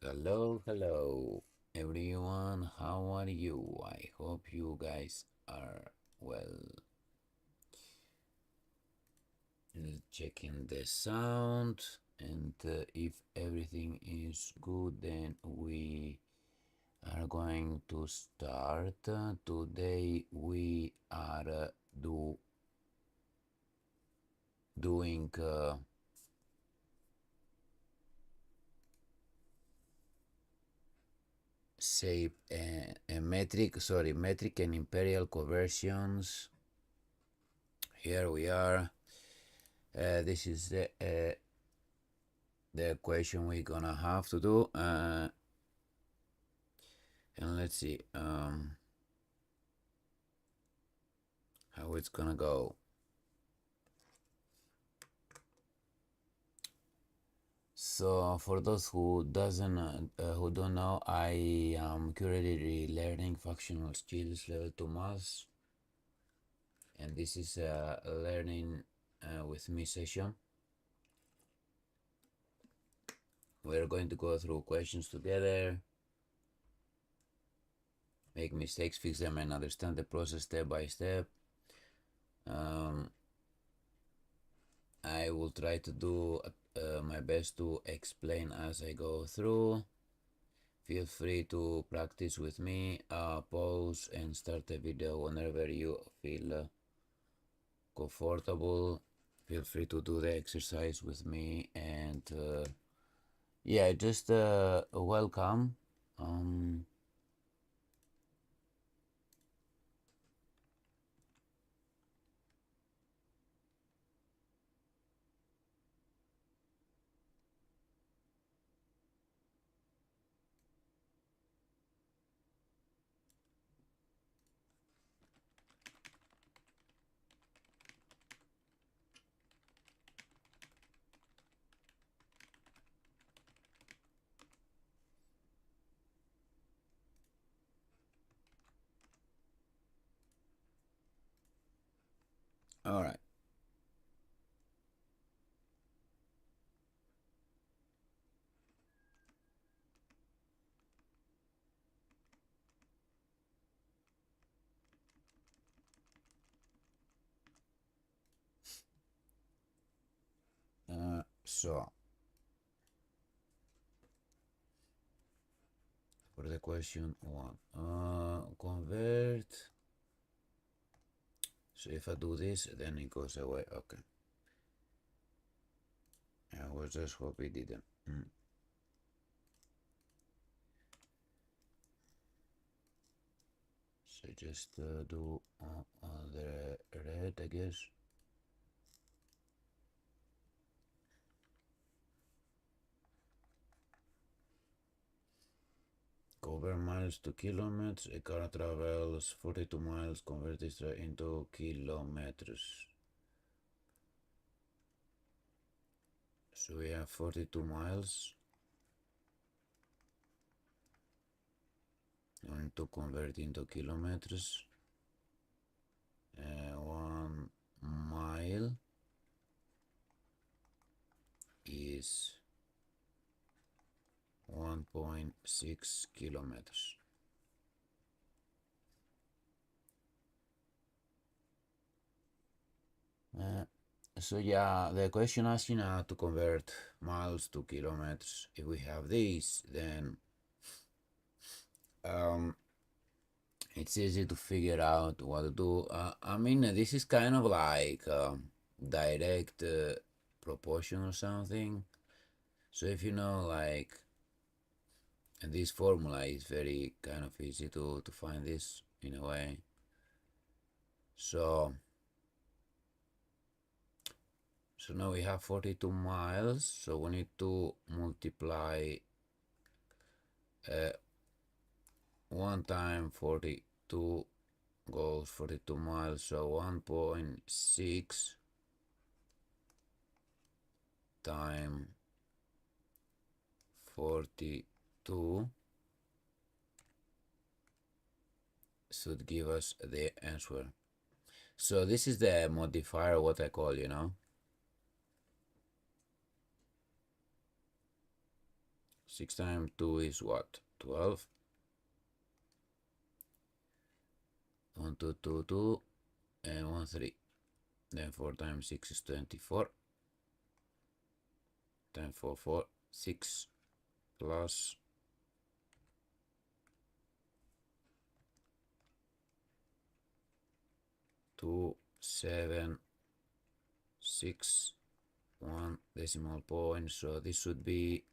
Hello, everyone. How are you? I hope you guys are well. Checking the sound, and if everything is good, then we are going to start. Today we are doing say metric and imperial conversions. Here we are. This is the equation we're gonna have to do, and let's see how it's gonna go. So for those who don't know, I am currently learning functional skills level 2 maths, and this is a learning with me session. We're going to go through questions together, make mistakes, fix them, and understand the process step by step. I will try to do my best to explain as I go through. Feel free to practice with me, pause and start the video whenever you feel comfortable. Feel free to do the exercise with me, and yeah, just welcome. All right. So for the question one, convert. So if I do this, then it goes away. Okay. I was just hope it didn't. So just do the red, I guess. Cover miles to kilometers. A car travels 42 miles. Convert this into kilometers. So we have 42 miles. Going to convert into kilometers. 1 mile is 1.6 kilometers. So yeah, the question asking how to convert miles to kilometers. If we have this, then it's easy to figure out what to do. I mean, this is kind of like direct proportion or something. So if you know, like, this formula is very kind of easy to find this in a way. So now we have 42 miles, so we need to multiply 1 time 42 goes 42 miles, so 1.6 time 42 should give us the answer. So this is the modifier, what I call, 6 times 2 is what? 12. 1, 2, 2, 2, and 1, 3. Then 4 times 6 is 24. 10, 4, 4, 6 plus 2, 7, 6, 1 decimal point. So this should be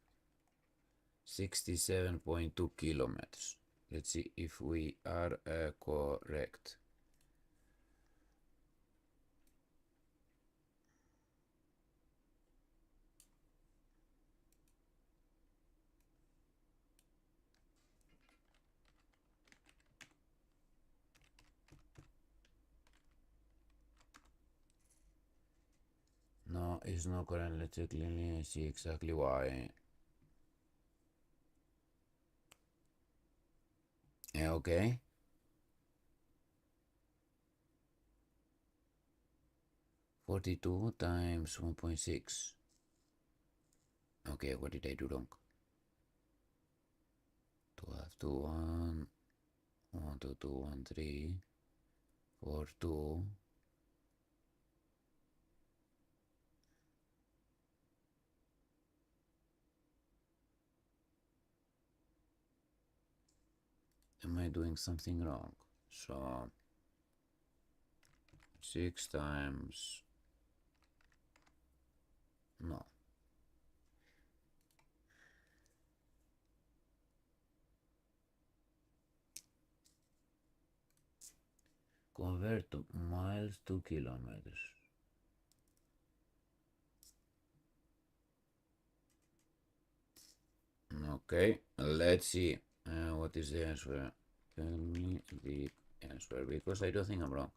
67.2 kilometers. Let's see if we are correct. No, it's not correct. Let's check cleanly and see exactly why. Okay. 42 times 1.6. Okay, what did I do wrong? 12, 2, 1, 1, 2, 2, 1, 3, 4, 2. Am I doing something wrong? So 6 times, no. Convert to miles to kilometers. Okay, let's see. What is the answer? Tell me the answer, because I don't think I'm wrong.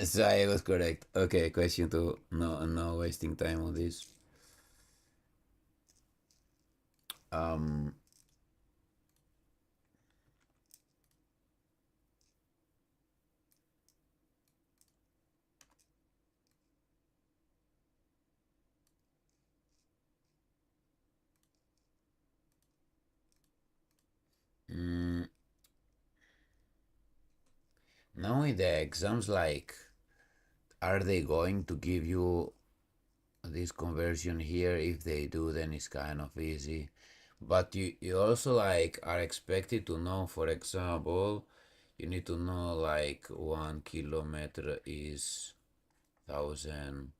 So I was correct. Okay, question two. No wasting time on this. Um, mm, Now in the exams, like, are they going to give you this conversion here? If they do, then it's kind of easy. But you also like are expected to know, for example, you need to know like 1 kilometer is 1,000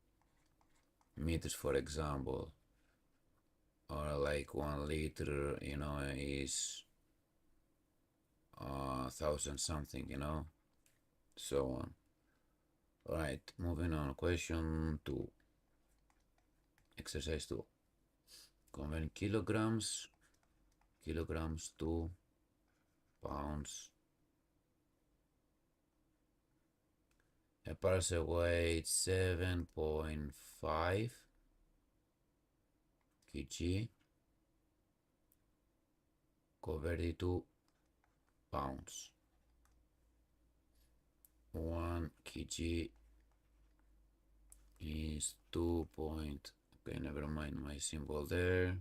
meters, for example, or like 1 liter, is 1,000 something, so on. All right, moving on. Question 2, exercise 2. Convert kilograms to pounds. A parcel weighs 7.5 kg, converted to pounds. 1 kg is 2 point. Okay, never mind my symbol there.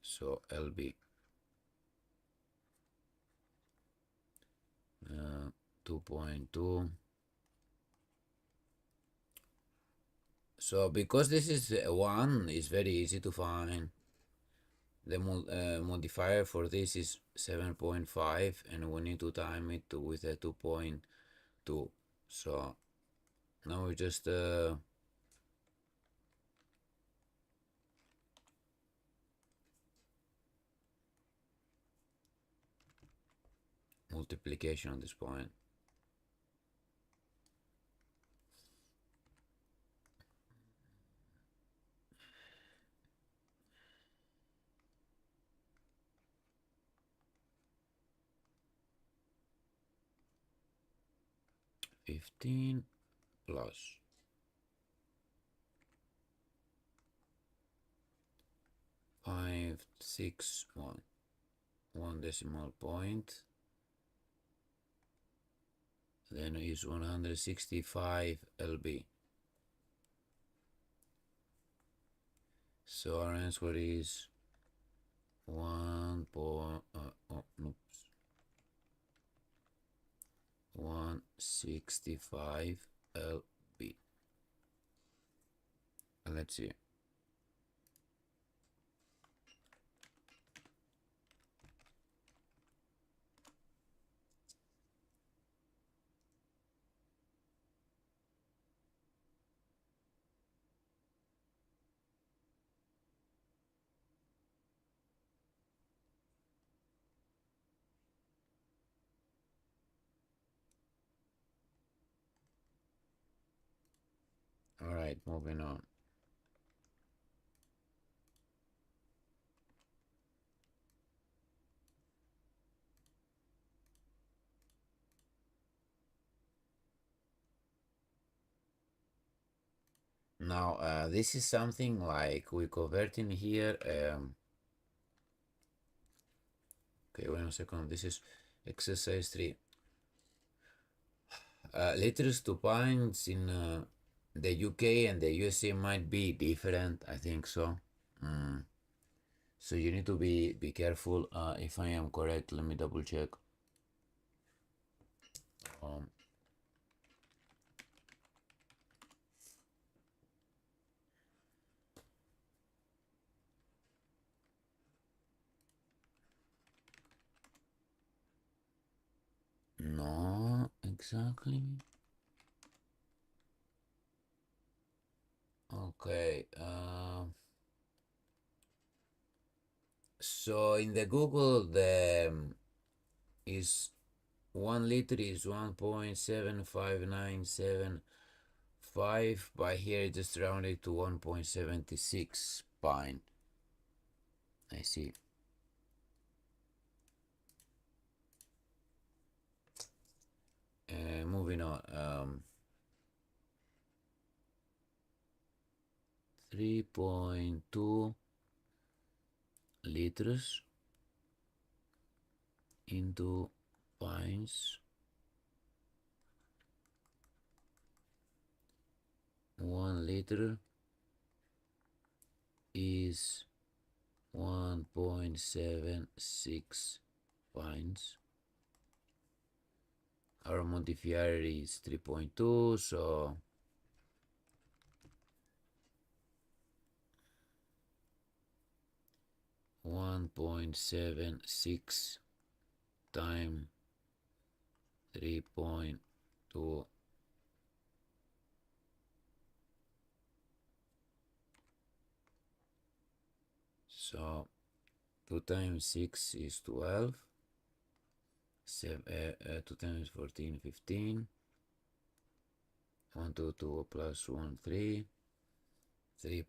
So LB. 2.2. So because this is 1, it's very easy to find. The modifier for this is 7.5, and we need to time it with a 2.2. So now we just multiplication at this point. +15 plus 561, one decimal point. Then is 165 lb. So our answer is 165 lb. Let's see. All right, moving on. Now, this is something like we convert in here. Okay, wait a second. This is exercise 3. Liters to pints in the UK and the USA might be different. I think so. So you need to be careful. If I am correct, let me double check. No, exactly. Okay. So in the Google, the is 1 liter is 1.75975. By here it just rounded to 1.76 pint. I see. Moving on. 3.2 liters into pints. 1 liter is 1.76 pints. Our modifier is 3.2, so 1.76 times 3.2. So 2 times 6 is 12. 2 times 14, 15. 1, 2, 2 plus 1, 3. 3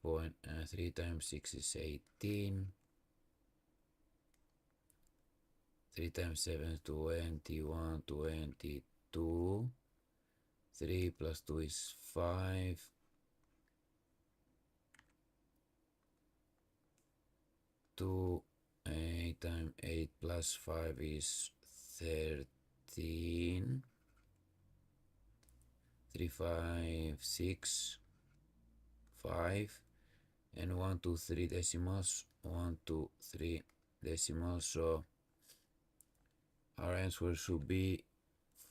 times 6 is 18. 3 times 7 is 21, 22. 3 plus 2 is 5. 2, 8 times 8 plus 5 is 13. 3, 5, 6, 5. And 1, 2, 3 decimals. 1, 2, 3 decimals. So our answer should be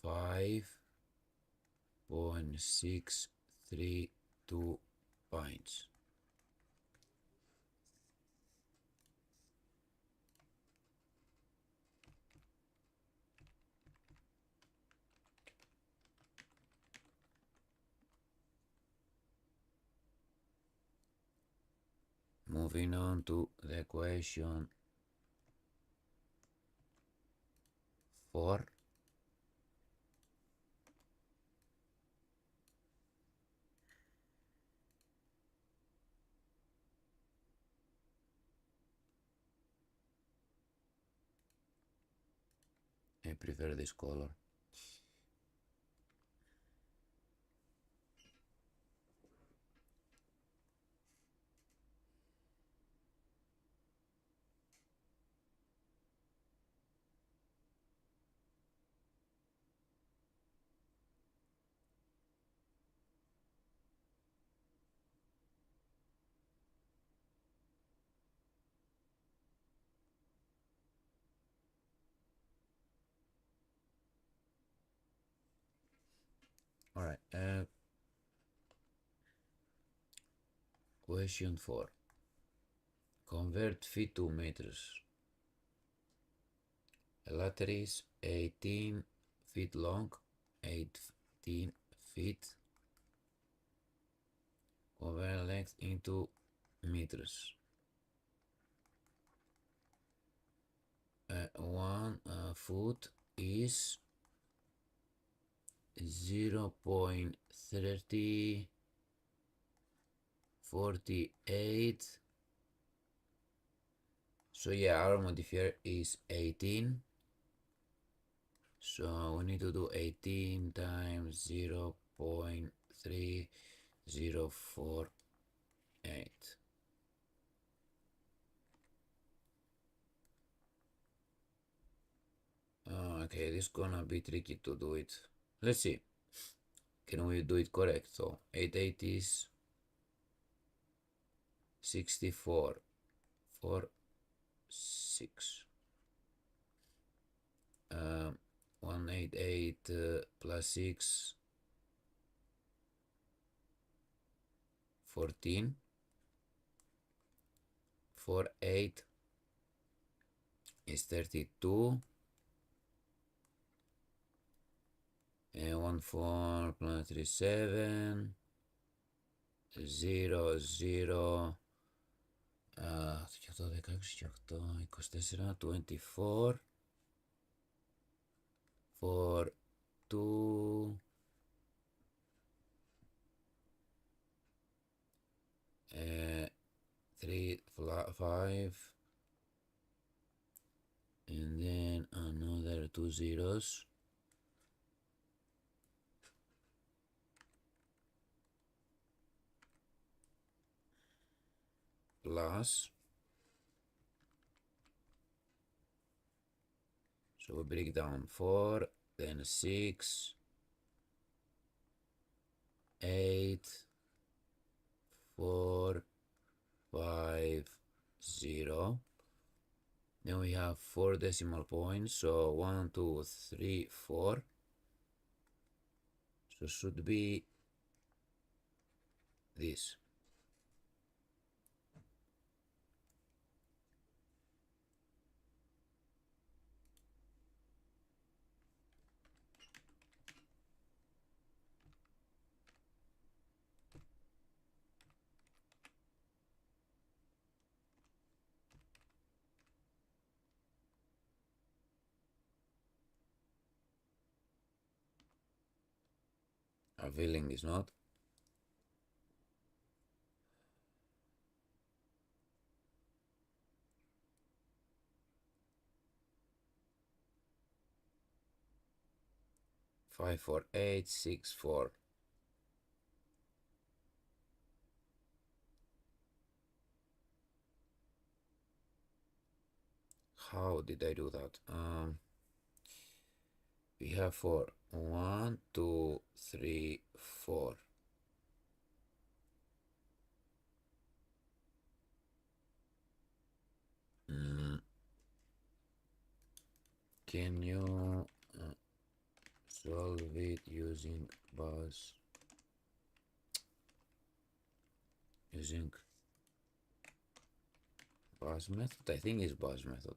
5.632 pints. Moving on to the question 4. I prefer this color. All right. Question 4. Convert feet to meters. A ladder is 18 feet long, 18 feet. Convert length into meters. 1 foot is 0.3048. So yeah, our modifier is 18. So we need to do 18 times 0.3048. Okay, this is gonna be tricky to do it. Let's see. Can we do it correct? So 8 is 64 for 6. 188 plus 6, 14. 4 8 is 32. And 1 4 plus 3 7. 0 0. Το 24, 24. 4 2. 3 5. And then another 2 zeros. Plus. So we break down 4, then 6, 8, 4, 5, 0. Then we have 4 decimal points, so 1, 2, 3, 4. So should be this. A feeling is not. Five, 4, 8, 6, 4. How did I do that? We have 4. 1, 2, 3, 4. Can you solve it using bus? Using bus method? I think it's bus method.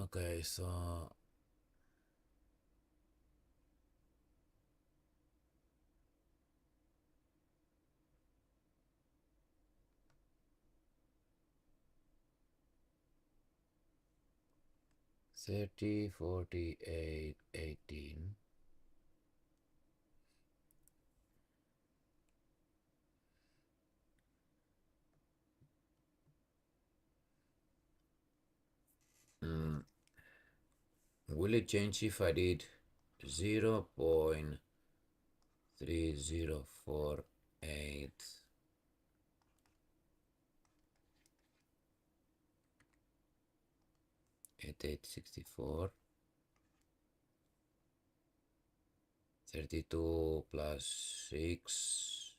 Okay, so 30, 48, 18. Mm, will it change if I did 0.3048 8864 32 plus 6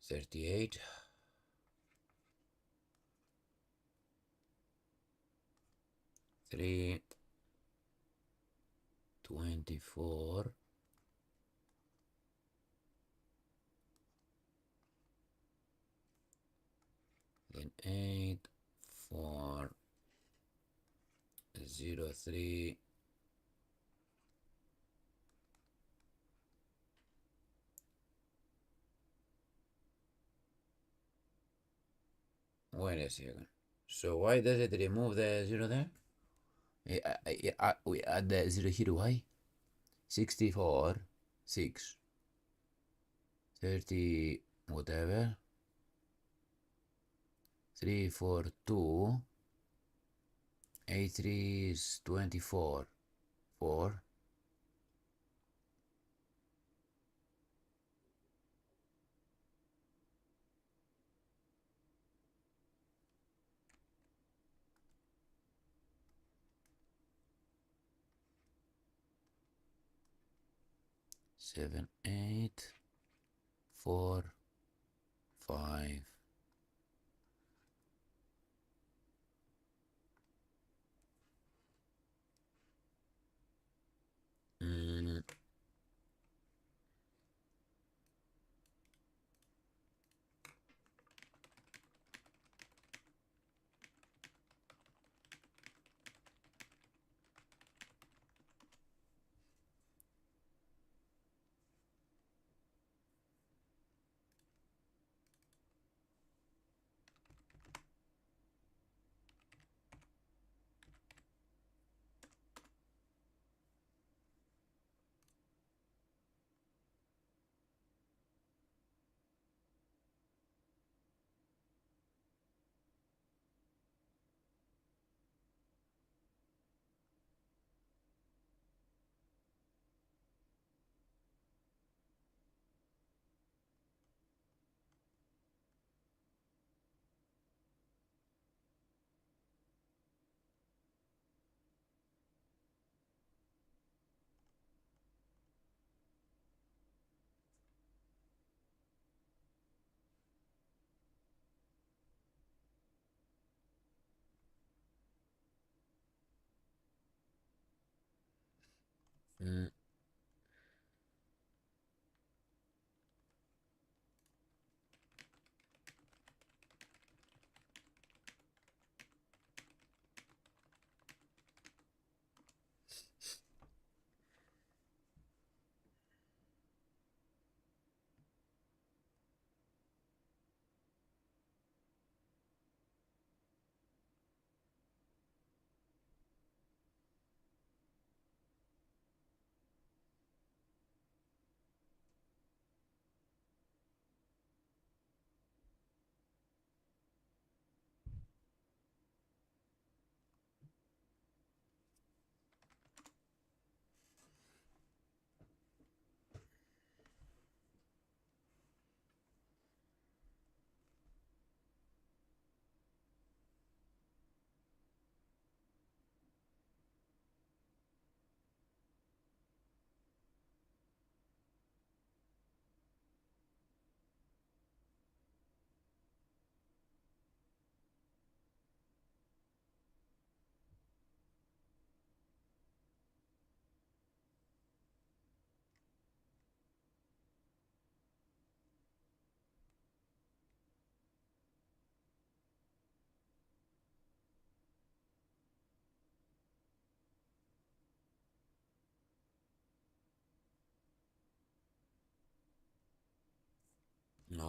38 3 24 then 8 4 0 3 wait a second. So why does it remove the 0 there? We add the 0 here. Why? 64 6 30 whatever 3 4 2 8 3 is 24 4 7 8 4 5 mm,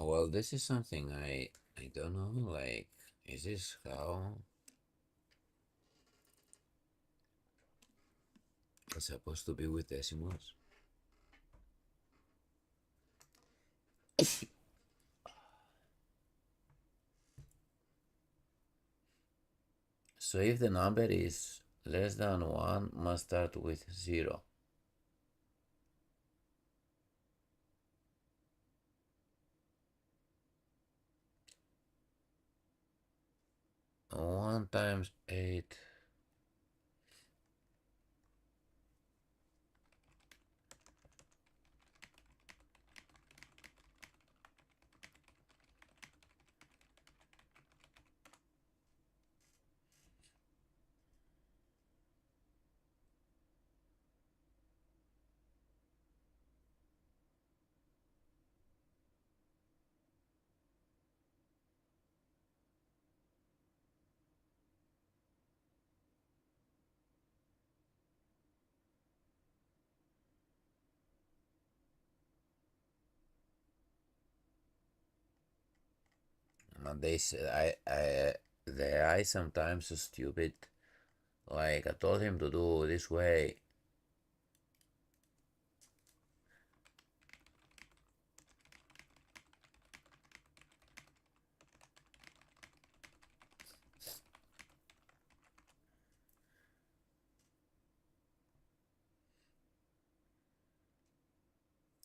Well, this is something I don't know. Like, is this how it's supposed to be with decimals? So if the number is less than 1, must start with 0. 1 times 8. And they say the I sometimes so stupid. Like I told him to do this way,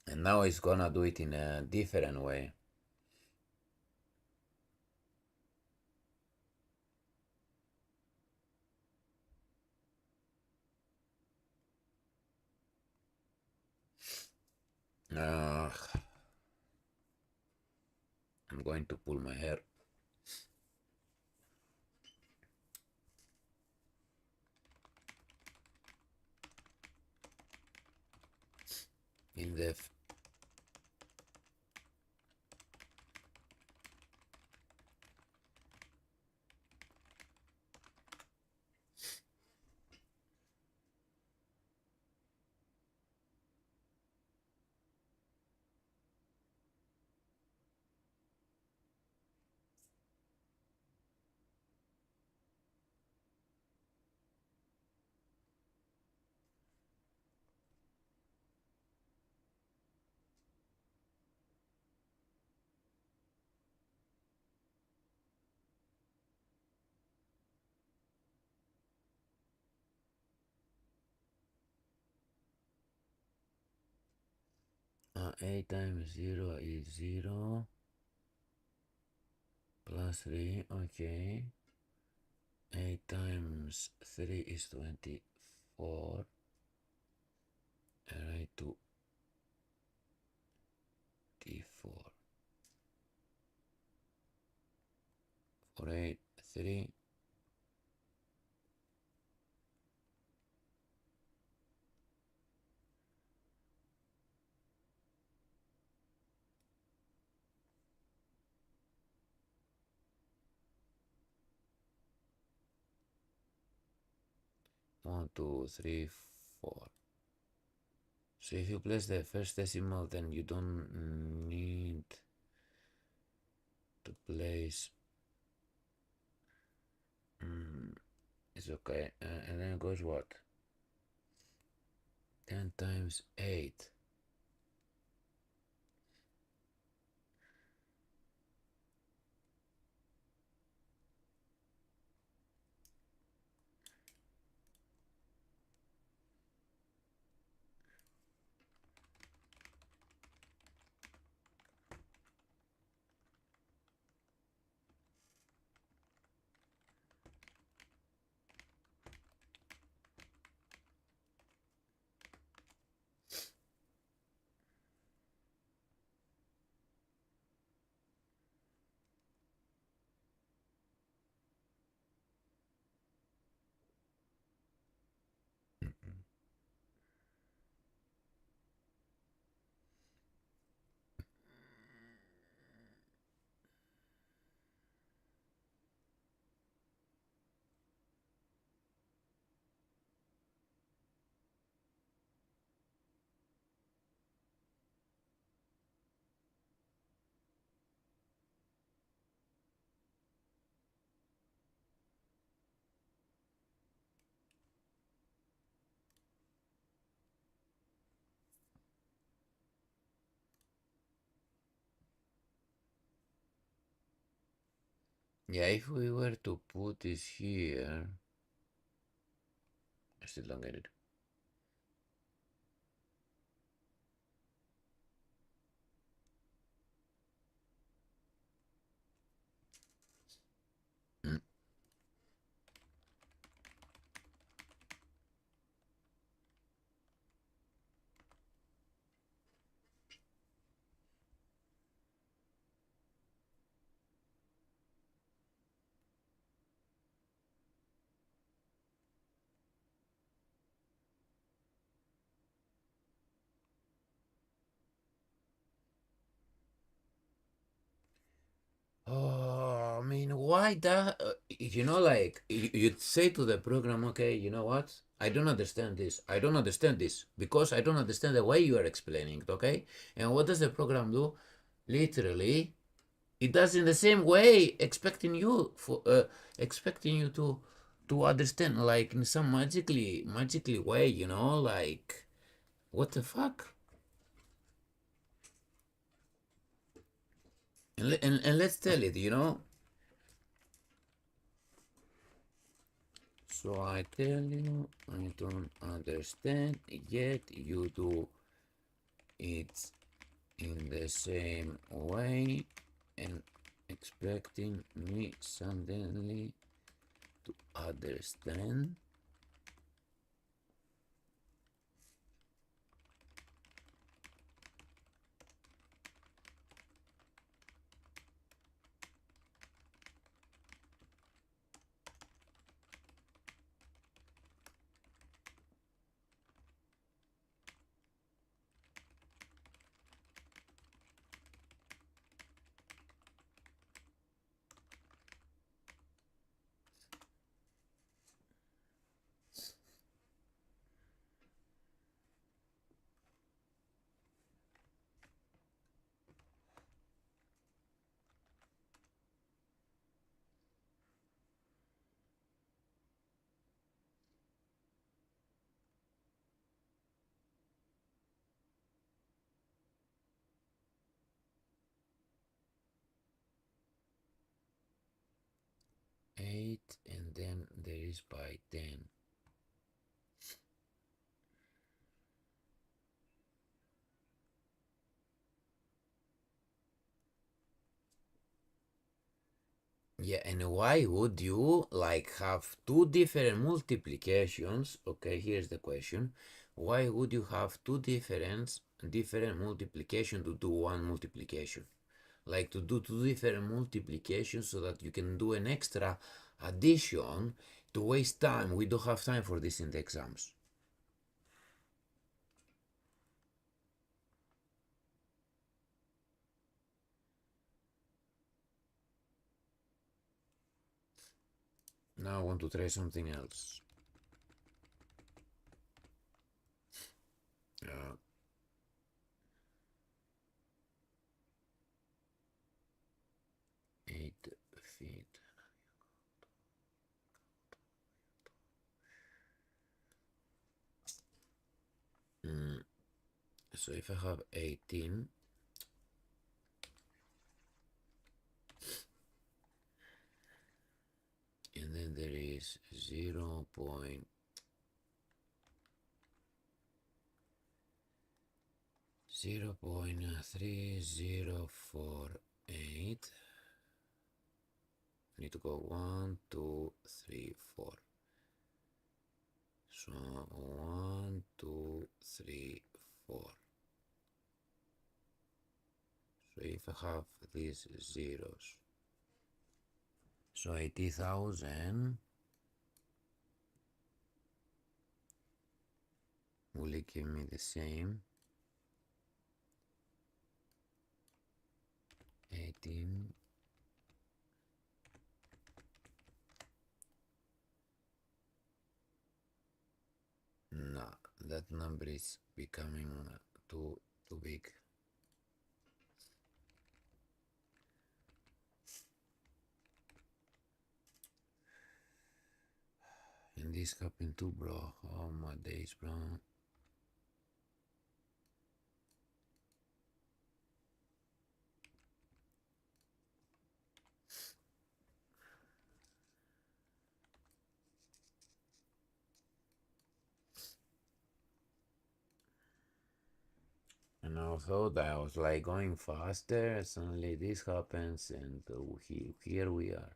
and now he's gonna do it in a different way. I'm going to pull my hair. In the 8 times 0 is 0 plus 3. Okay. 8 times 3 is 24. And I do d4. 4, 8, 3. 1, 2, 3, 4. So if you place the first decimal, then you don't need to place. It's okay. And then it goes what? 10 times 8. Yeah, if we were to put this here, I still don't get it. Mm. Oh, I mean, why that? Like you'd say to the program, okay, you know what? I don't understand this. I don't understand this because I don't understand the way you are explaining it, okay? And what does the program do? Literally, it does in the same way, expecting you to understand, like in some magically way, like what the fuck? And let's tell it. So I tell you, I don't understand, yet you do it in the same way and expecting me suddenly to understand. 8 and then there is by 10. Yeah, and why would you like have two different multiplications? Okay, here's the question. Why would you have two different multiplication to do one multiplication? Like to do two different multiplications so that you can do an extra addition to waste time. We don't have time for this in the exams. Now I want to try something else. 8 feet. So if I have 18, and then there is 0.3048. Need to go 1, 2, 3, 4. So 1, 2, 3, 4. So if I have these zeros, so 80,000 will it give me the same? 18. No, that number is becoming too big. And this happened too, bro. Oh my days, bro. I thought I was like going faster. Suddenly this happens, and here we are.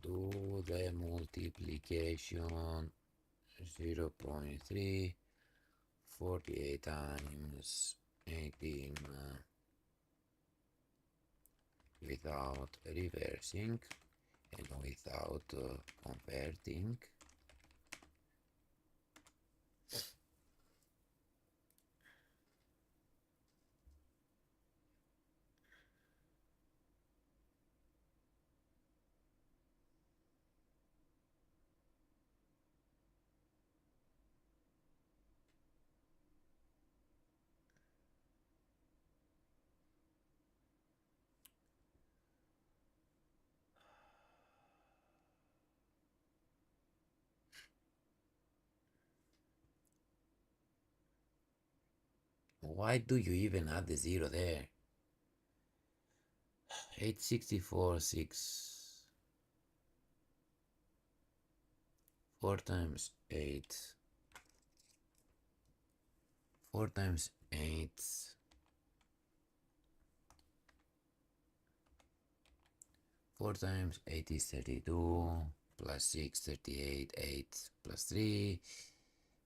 Do the multiplication 0.348 times 18 without reversing and without converting. Why do you even add the zero there? 864 6 4 times 8 4 times 8 4 times 8 is 32 plus 6 38 8 plus 3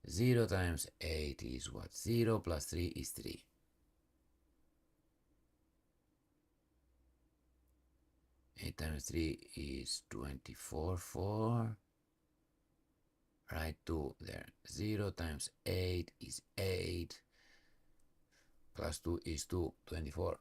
0 times 8 is what? 0 plus 3 is 3. 8 times 3 is 24 4. Right, 2 there. 0 times 8 is 8 plus 2 is 2, 24.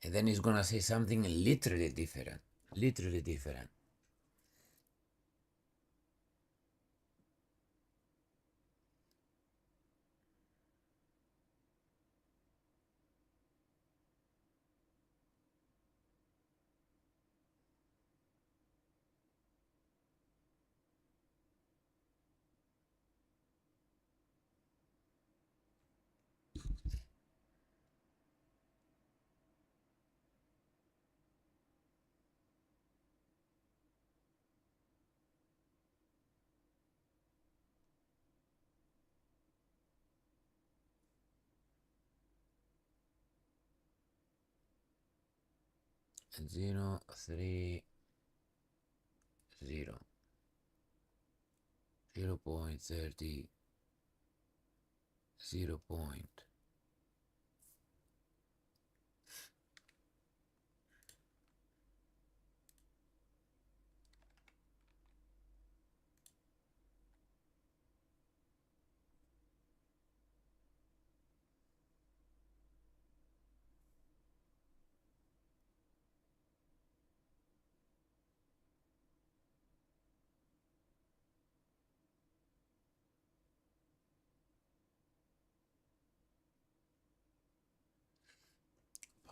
And then it's gonna say something literally different. Literally different. And 0 3 0 0.30 0 point.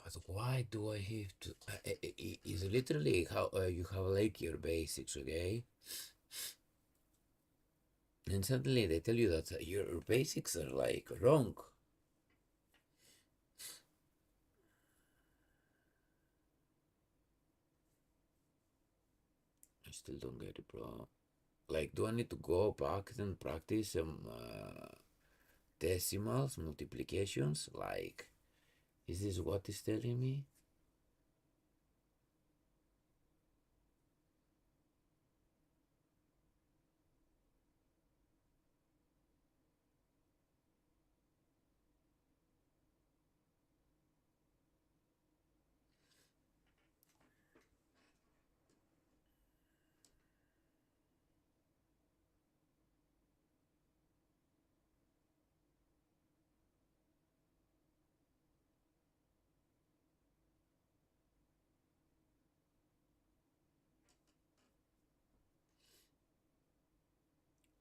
But why do I have to? It's literally how you have like your basics, okay? And suddenly they tell you that your basics are like wrong. still don't get it, bro. Like, do I need to go back and practice some decimals, multiplications? Like, is this what it's telling me?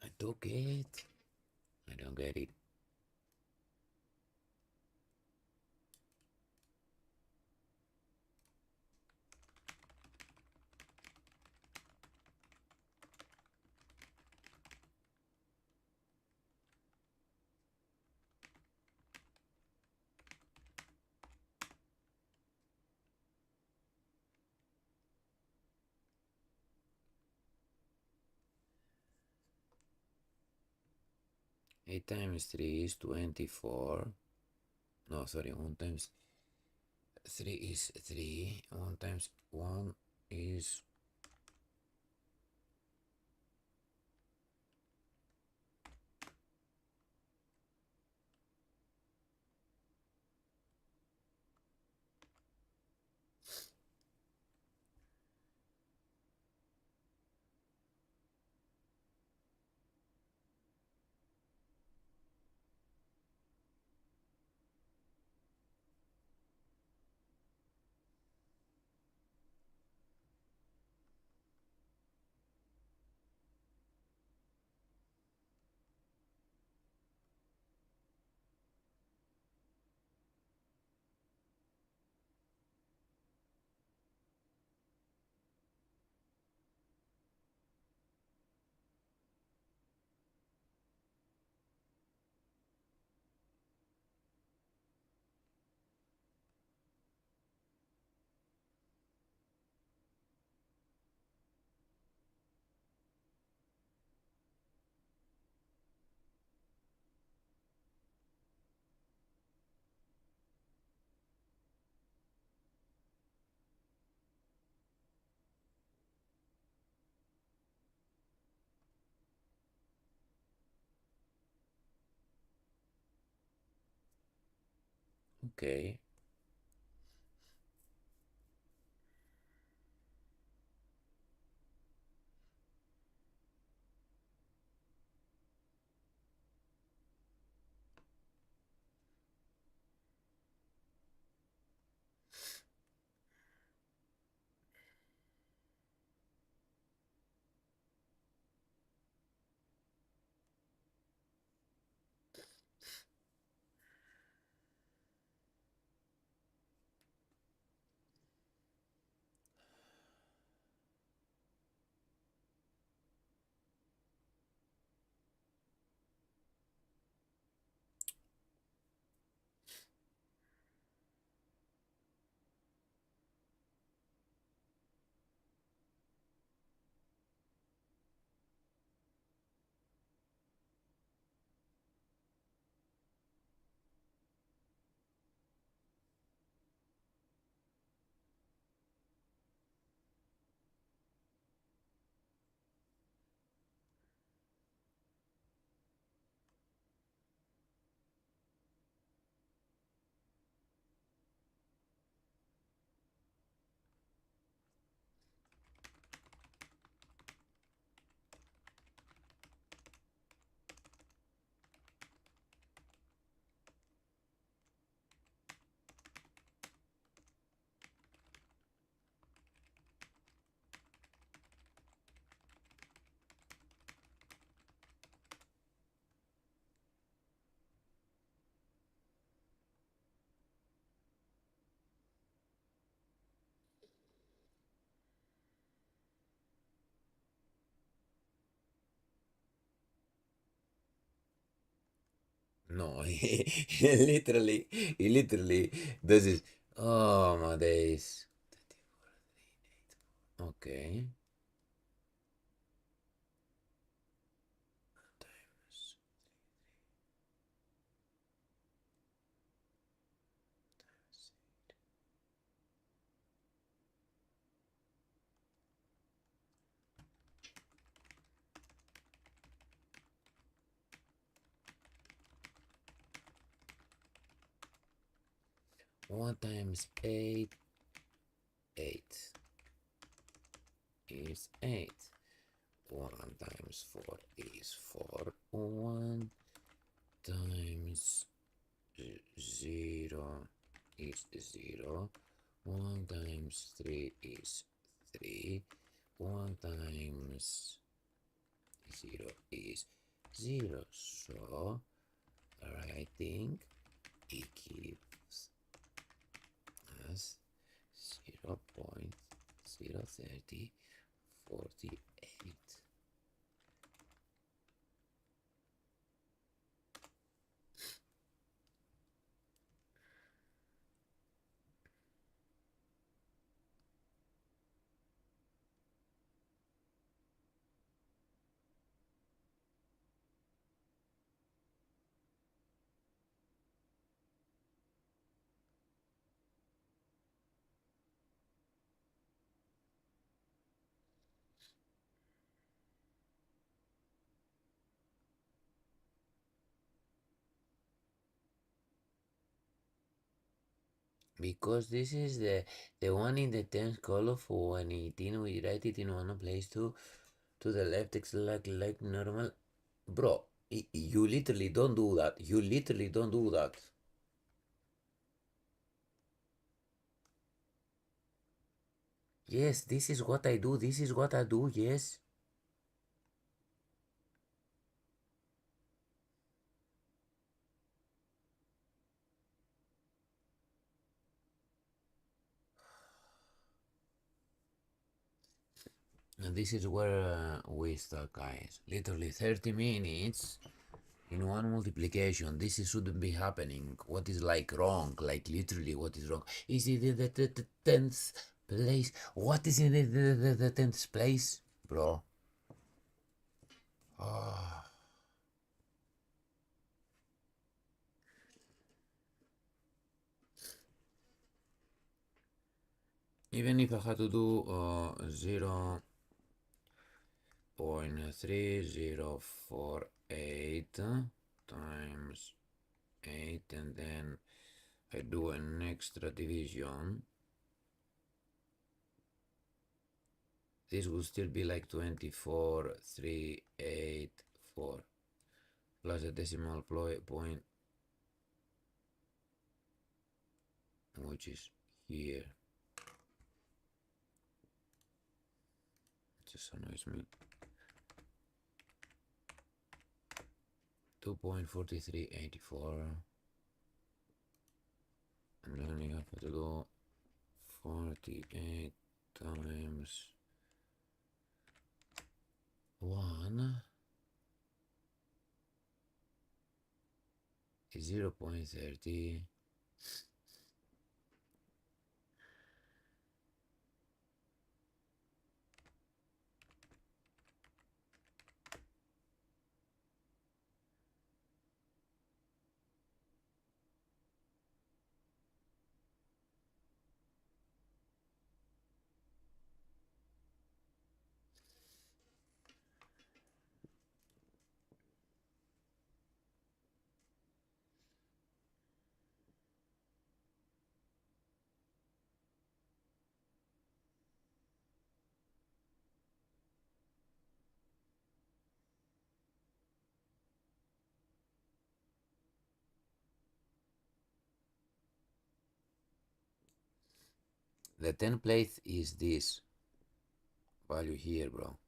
I don't get. I don't get it. 8 times 3 is 24. No, sorry, 1 times 3 is 3. 1 times 1 is. Okay. No, he literally does this. Oh my days. Okay. 1 times 8, 8 is 8. 1 times 4 is 4. 1 times 0 is 0. 1 times 3 is 3. 1 times 0 is 0. So writing it gives us 0.03048. Because this is the one in the 10th column for when we write it in one place to the left. It's like normal. Bro, you literally don't do that. You literally don't do that. Yes, this is what I do. This is what I do. Yes. And this is where we start, guys. Literally 30 minutes in one multiplication. This shouldn't be happening. What is like wrong? Like literally, what is wrong? Is it the 10th place? What is in the 10th place, bro? Oh. Even if I had to do 0.3048 times 8 and then I do an extra division, this would still be like 24,384 plus a decimal point, which is here. It just annoys me. 2.4384, and then you have to do 48 times 1 is 0.30. The 10th place is this value here, bro.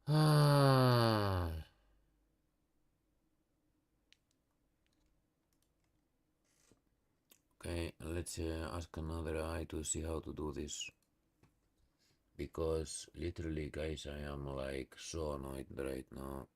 Ah. Okay, let's ask another eye to see how to do this. Because literally, guys, I am like so annoyed right now.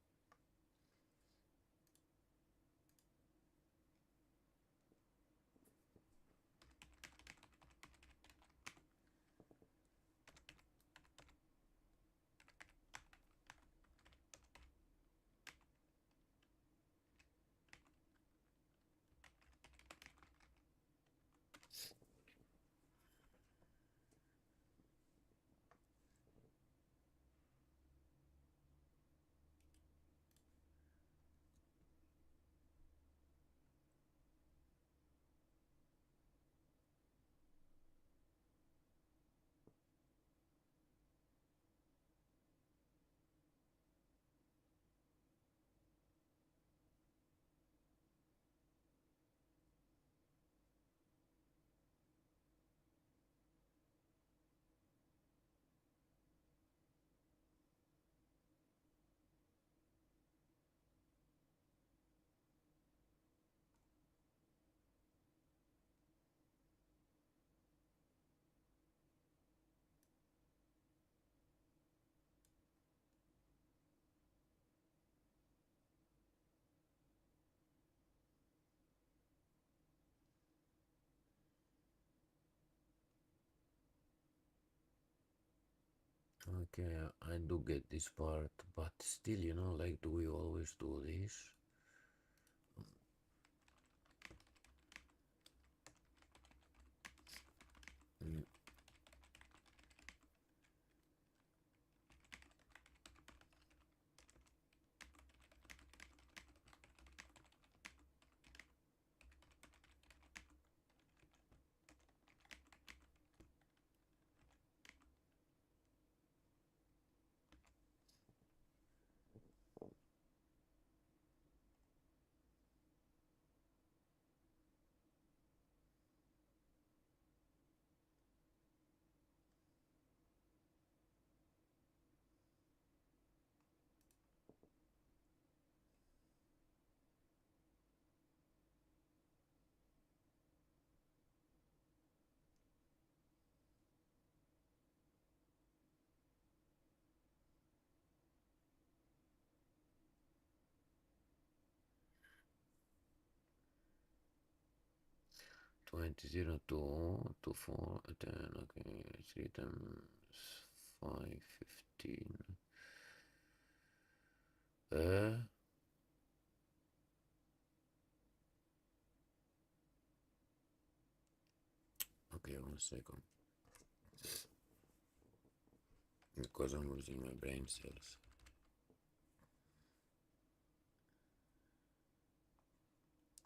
Okay, I do get this part, but still, like, do we always do this? Mm. 20, 0, 2, 2, 4, 10, okay, 3 times 5, 15. Okay, 1 second. Because I'm losing my brain cells.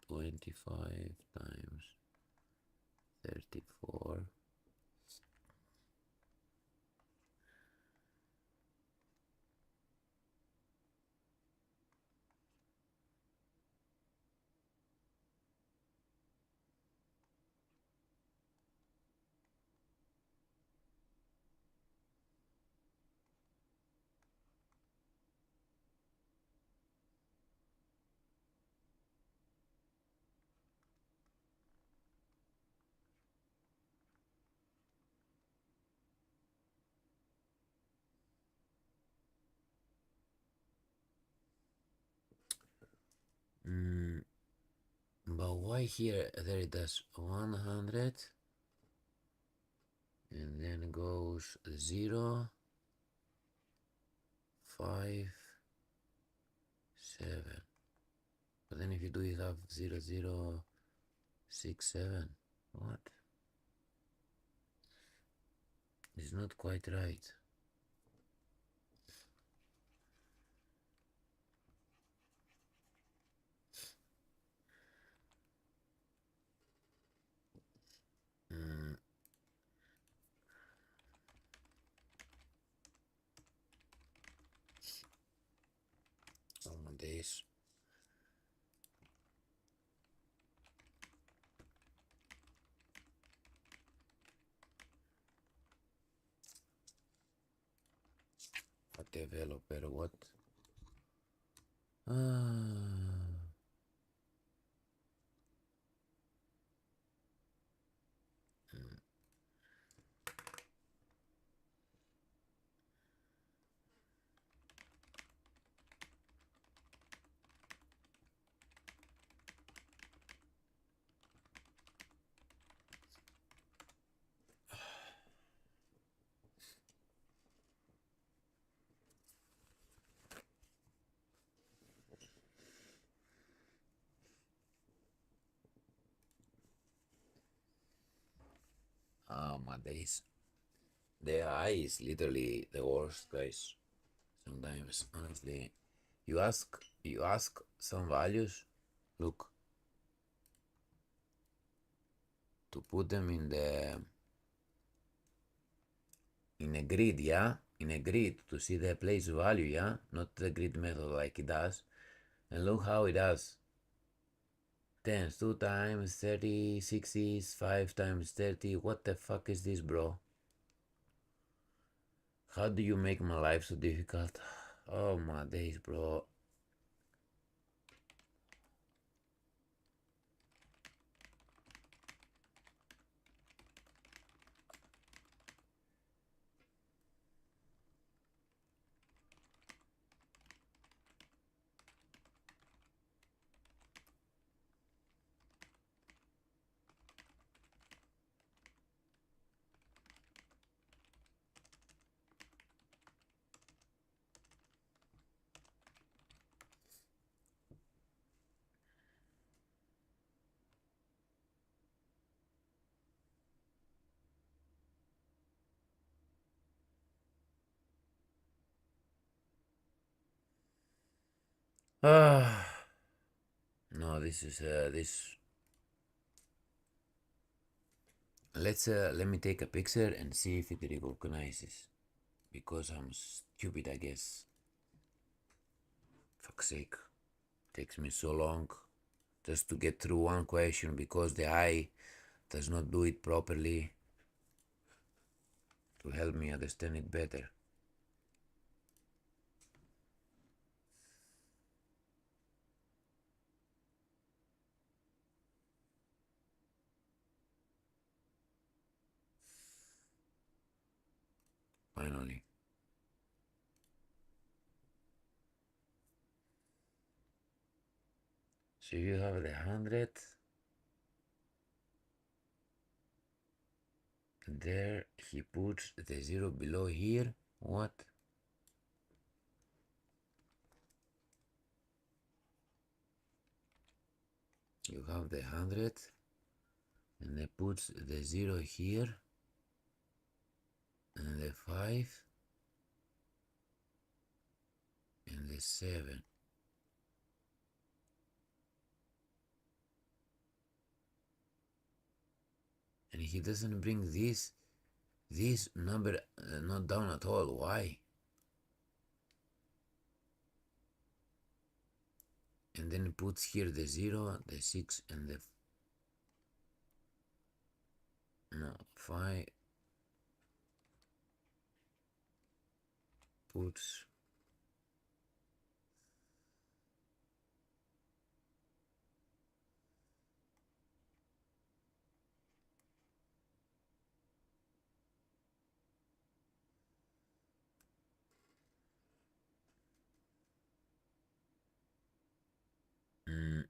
25 times 34. But why here there it does 100 and then goes 0, 5, 7. But then if you do it have 0, 0, 6, 7. What? It's not quite right. Oh my days. A developer, what? Ah. Oh my days. The AI is literally the worst, guys. Sometimes, honestly, you ask some values, look, to put them in a grid, yeah, in a grid to see the place value, yeah, not the grid method like it does, and look how it does. Tens, 2 times 30, 60s, 5 times 30. What the fuck is this, bro? How do you make my life so difficult? Oh my days, bro. Ah, no, this is this. Let me take a picture and see if it recognizes. Because I'm stupid, I guess. Fuck's sake, takes me so long just to get through one question because the eye does not do it properly to help me understand it better. Finally. So you have the 100. There he puts the 0 below here. What? You have the 100 and he puts the 0 here and the 5 and the 7. And he doesn't bring this number not down at all. Why? And then puts here the 0, the 6 and the no 5 puts mm,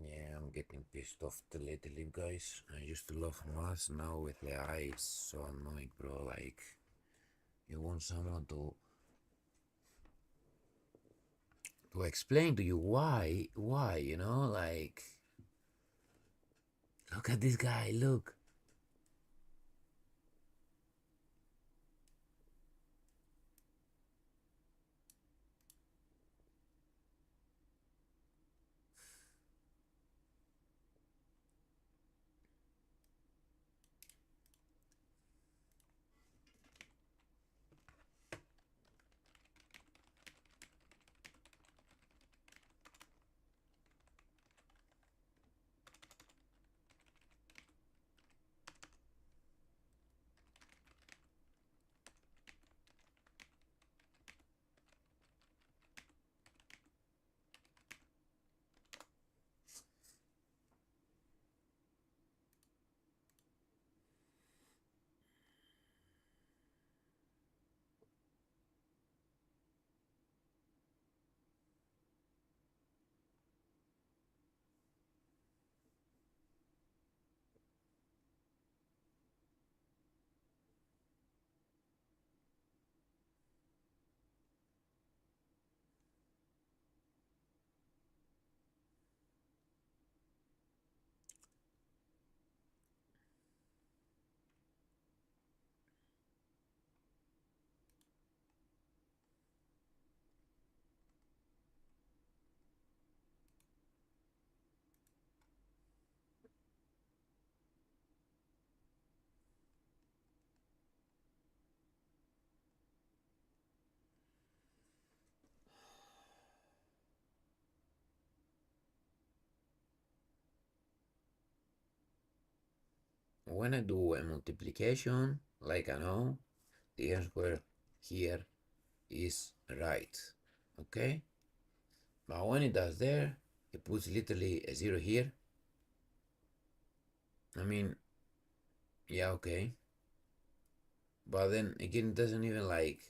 yeah, I'm getting pissed off lately, guys. I used to love math, now with the eye, it's so annoying, bro. Like, you want someone to explain to you why, you know, like, look at this guy, look. when I do a multiplication, like I know, the n squared here is right, okay? But when it does there, it puts literally a 0 here. I mean, yeah, okay. But then again, it doesn't even like.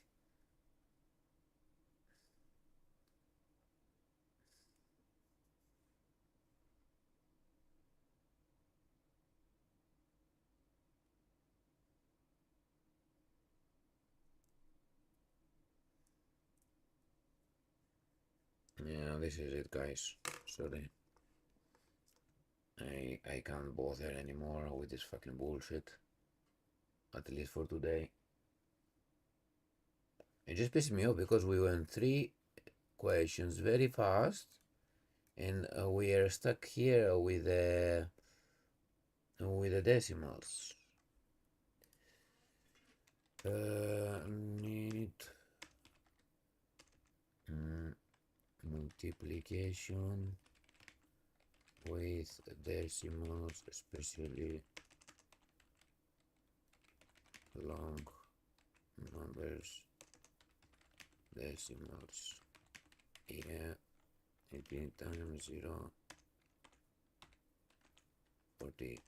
Yeah, this is it, guys. Sorry. I can't bother anymore with this fucking bullshit. At least for today. It just pissed me off because we went 3 questions very fast, and we are stuck here with the decimals. Need multiplication with decimals, especially long numbers, decimals. Yeah, 18 times 0, 48.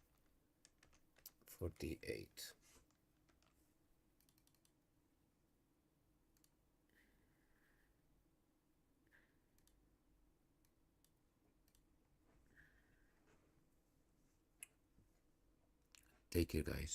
Take care, guys.